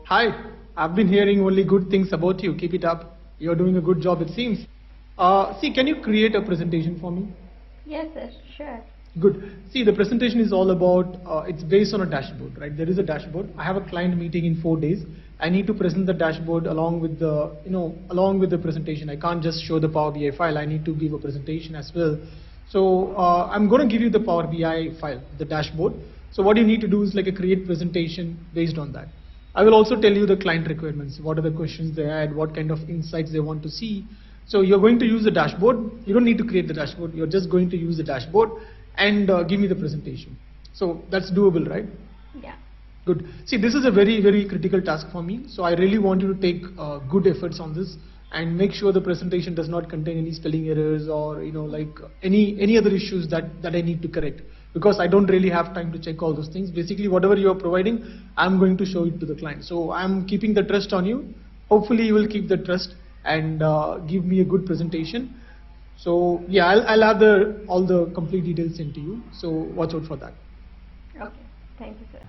Hi, I've been hearing only good things about you. Keep it up. You're doing a good job, it seems. See, can you create a presentation for me? Yes, sir, sure. Good. See, the presentation is all about, it's based on a dashboard, right? There is a dashboard. I have a client meeting in 4 days. I need to present the dashboard along with the, along with the presentation. I can't just show the Power BI file. I need to give a presentation as well. So I'm going to give you the Power BI file, the dashboard. So what you need to do is like a create presentation based on that. I will also tell you the client requirements, what are the questions they had, what kind of insights they want to see. So you're going to use the dashboard. You don't need to create the dashboard. You're just going to use the dashboard and give me the presentation. So that's doable, right? Yeah. Good. See, this is a very, very critical task for me. So I really want you to take good efforts on this and make sure the presentation does not contain any spelling errors or like any other issues that I need to correct, because I don't really have time to check all those things. Basically, whatever you are providing, I'm going to show it to the client. So I'm keeping the trust on you. Hopefully, you will keep the trust and give me a good presentation. So yeah, I'll have all the complete details sent to you. So watch out for that. Okay. Thank you, sir.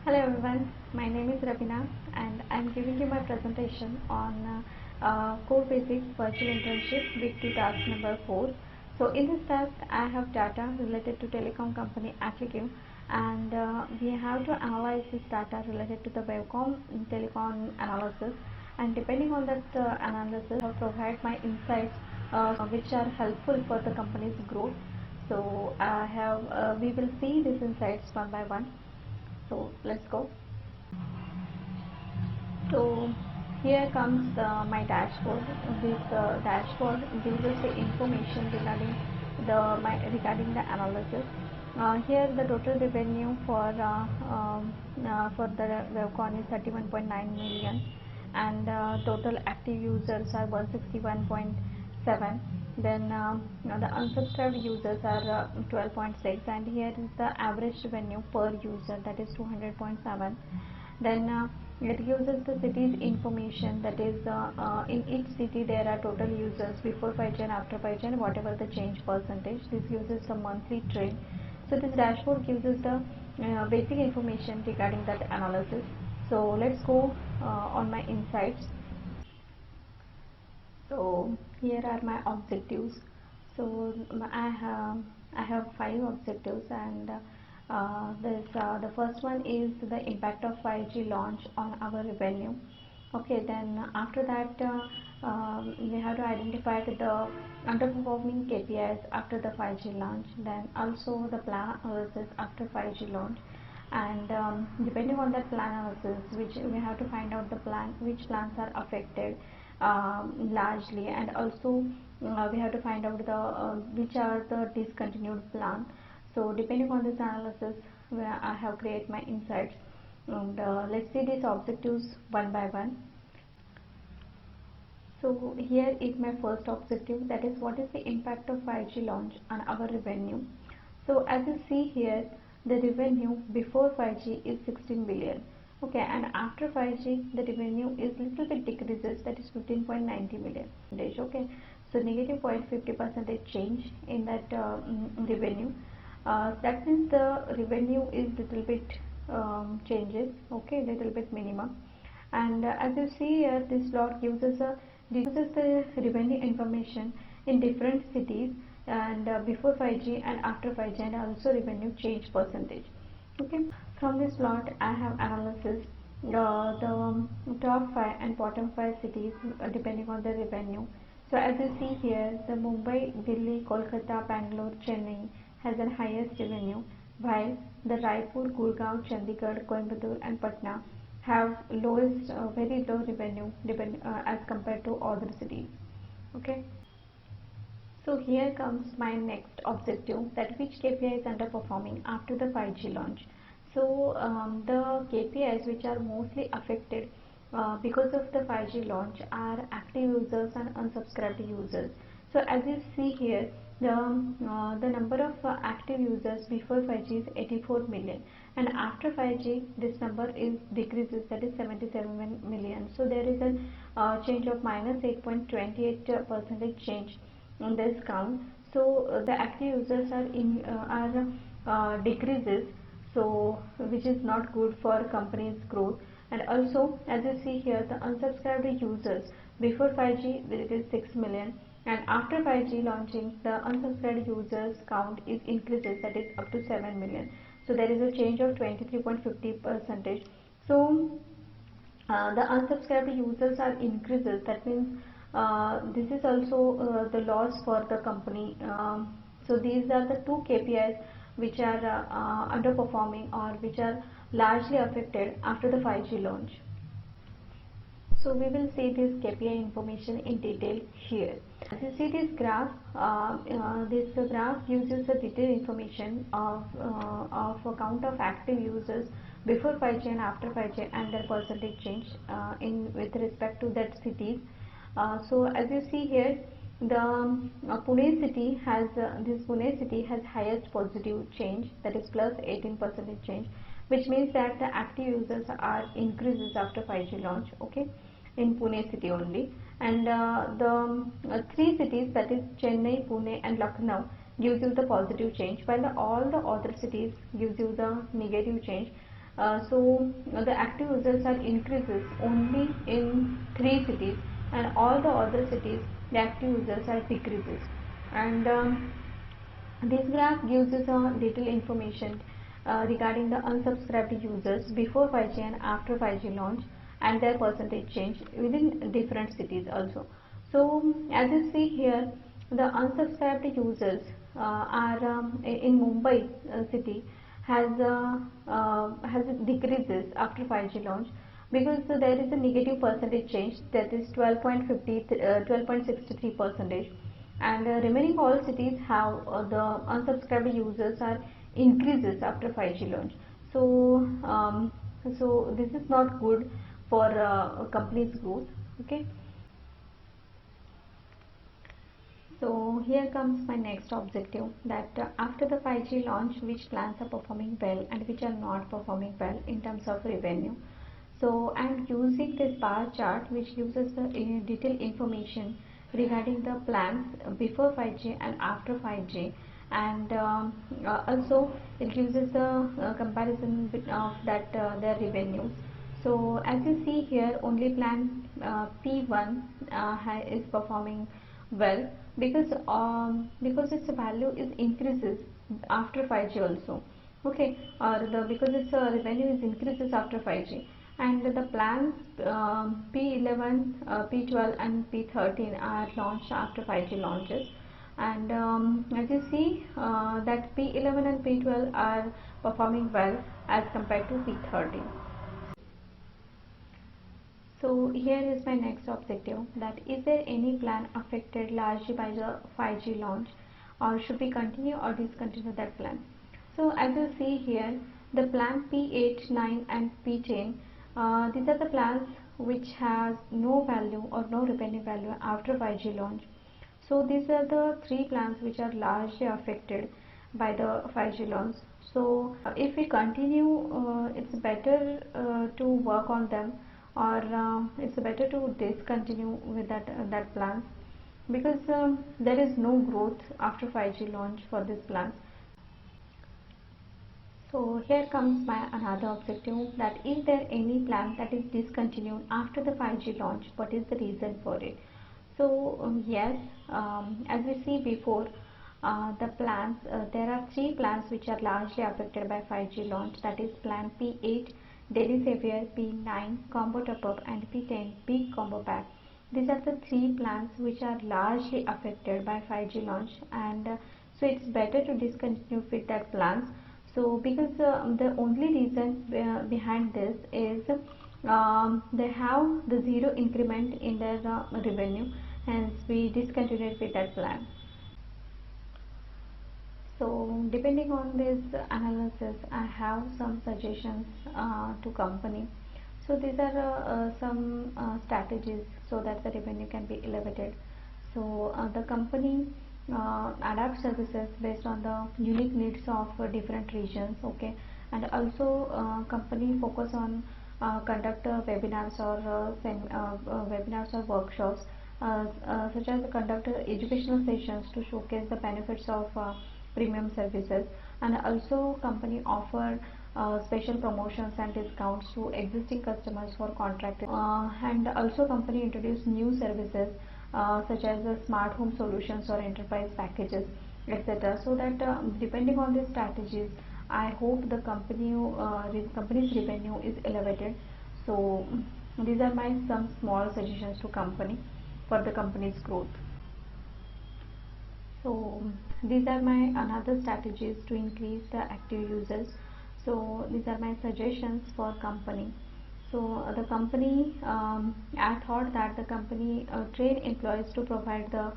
Hello, everyone. My name is Rabina, and I'm giving you my presentation on Codebasics Virtual Internship Week 2 Task number 4. So in this task, I have data related to Telecom company Telecom, and we have to analyze this data related to the Wavecon Telecom analysis. And depending on that analysis, I'll provide my insights which are helpful for the company's growth. So we will see these insights one by one. So let's go. So here comes my dashboard. This dashboard gives us the information regarding the analysis. Here the total revenue for the Wavecon is 31.9 million, and total active users are 161.7. Then the unsubscribed users are 12.6, and here is the average revenue per user, that is 200.7. Then it uses the city's information, that is in each city there are total users before 5G and after 5G and whatever the change percentage. This uses the monthly trend. So this dashboard gives us the basic information regarding that analysis. So let's go on my insights. So here are my objectives. So I have 5 objectives, and the first one is the impact of 5G launch on our revenue. Okay, then after that we have to identify the underperforming KPIs after the 5G launch, then also the plan analysis after 5G launch, and depending on that plan analysis, which we have to find out which plans are affected largely, and also we have to find out which are the discontinued plan. So depending on this analysis, I have created my insights, and let's see these objectives one by one. So here is my first objective, that is what is the impact of 5G launch on our revenue. So as you see here, the revenue before 5G is 16 billion. Okay, and after 5G the revenue is little bit decreases, that is 15.90 million. Okay, so negative 0.50% change in that revenue. That means the revenue is little bit changes. Okay, little bit minimum. And as you see here, this plot gives us the revenue information in different cities, and before 5G and after 5G, and also revenue change percentage. Okay, from this plot I have analysis the top 5 and bottom 5 cities depending on the revenue. So as you see here, the Mumbai, Delhi, Kolkata, Bangalore, Chennai has the highest revenue, while the Raipur, Gurgaon, Chandigarh, Coimbatore and Patna have lowest, very low revenue as compared to other cities. Okay. So here comes my next objective, that which KPI is underperforming after the 5G launch. So the KPIs which are mostly affected because of the 5G launch are active users and unsubscribed users. So as you see here, the number of active users before 5G is 84 million, and after 5G this number is decreases, that is 77 million. So there is a change of minus 8.28% change on this count. So the active users are decreases, so which is not good for company's growth. And also, as you see here, the unsubscribed users before 5G it is 6 million, and after 5G launching, the unsubscribed users count is increases, that is up to 7 million. So there is a change of 23.50%. So the unsubscribed users are increases, that means this is also the loss for the company. So these are the two KPIs which are underperforming or which are largely affected after the 5G launch. So we will see this KPI information in detail here. As you see this graph gives us the detailed information of a count of active users before 5G and after 5G and their percentage change in with respect to that cities. So as you see here, the Pune city has highest positive change, that is plus 18% change, which means that the active users are increases after 5G launch, okay, in Pune city only. And the three cities, that is Chennai, Pune and Lucknow, gives you the positive change, while all the other cities gives you the negative change. So the active users are increases only in three cities, and all the other cities the active users are decreases. And this graph gives us a detailed information regarding the unsubscribed users before 5G and after 5G launch and their percentage change within different cities also. So as you see here, the unsubscribed users are in Mumbai city has decreases after 5G launch, because there is a negative percentage change, that is 12.63%, and remaining all cities have the unsubscribed users are increases after 5G launch. So so this is not good for company's growth, okay. So here comes my next objective, that after the 5G launch, which plans are performing well and which are not performing well in terms of revenue. So I'm using this bar chart which gives us the detailed information regarding the plans before 5G and after 5G, and also it gives us a comparison of that their revenue. So as you see here, only plan P1 is performing well, because its value is increases after 5G also, okay, or because its revenue is increases after 5G. And the plans P11, P12 and P13 are launched after 5G launches. And as you see that P11 and P12 are performing well as compared to P13. So here is my next objective, that is there any plan affected largely by the 5G launch, or should we continue or discontinue that plan? So as you see here, the plan P8, 9 and P10, these are the plans which has no value or no revenue value after 5G launch. So these are the three plans which are largely affected by the 5G launch. So if we continue, it's better to work on them, or it's better to discontinue with that plans, because there is no growth after 5G launch for this plan. So here comes my another objective, that is there any plan that is discontinued after the 5G launch? What is the reason for it? So yes, as we see before, the plans, there are three plans which are largely affected by 5G launch, that is plan P8 Daily Savior, P9 Combo Top Up and P10 Big Combo Pack. These are the three plans which are largely affected by 5G launch, and so it's better to discontinue with that plans. So because the only reason behind this is they have the zero increment in their revenue, hence we discontinued with that plan. So depending on this analysis, I have some suggestions to company. So these are some strategies so that the revenue can be elevated. So the company adapt services based on the unique needs of different regions, okay, and also company focus on conduct webinars or webinars or workshops, such as conduct educational sessions to showcase the benefits of premium services, and also company offer special promotions and discounts to existing customers for contracted. And also company introduced new services such as smart home solutions or enterprise packages, etc. So that depending on these strategies, I hope the company's revenue is elevated. So these are my some small suggestions to company for the company's growth. So these are my another strategies to increase the active users. So these are my suggestions for company. So the company, I thought that the company train employees to provide the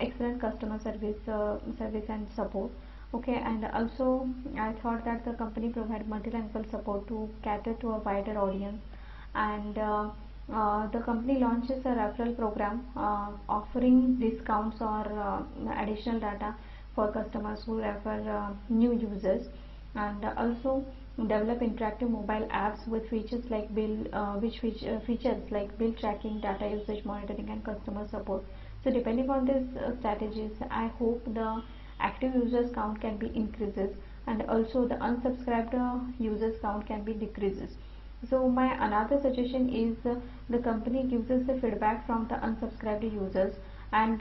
excellent customer service and support. Okay, and also I thought that the company provide multilingual support to cater to a wider audience, and the company launches a referral program offering discounts or additional data for customers who refer new users, and also develop interactive mobile apps with features like features like bill tracking, data usage monitoring, and customer support. So depending on these strategies, I hope the active users count can be increases, and also the unsubscribed users count can be decreases. So my another suggestion is the company gives us the feedback from the unsubscribed users, and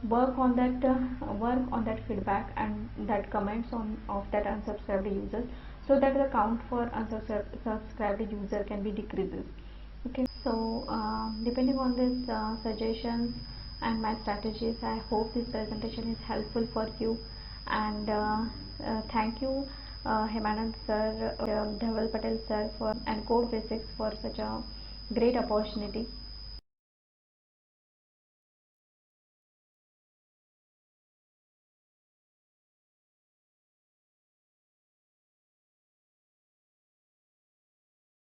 work on that feedback and that comments on of that unsubscribed users, so that the count for unsubscribed user can be decreases. Okay, so depending on these suggestions and my strategies, I hope this presentation is helpful for you, and thank you Hemanand sir, Dhaval Patel sir for and Codebasics for such a great opportunity.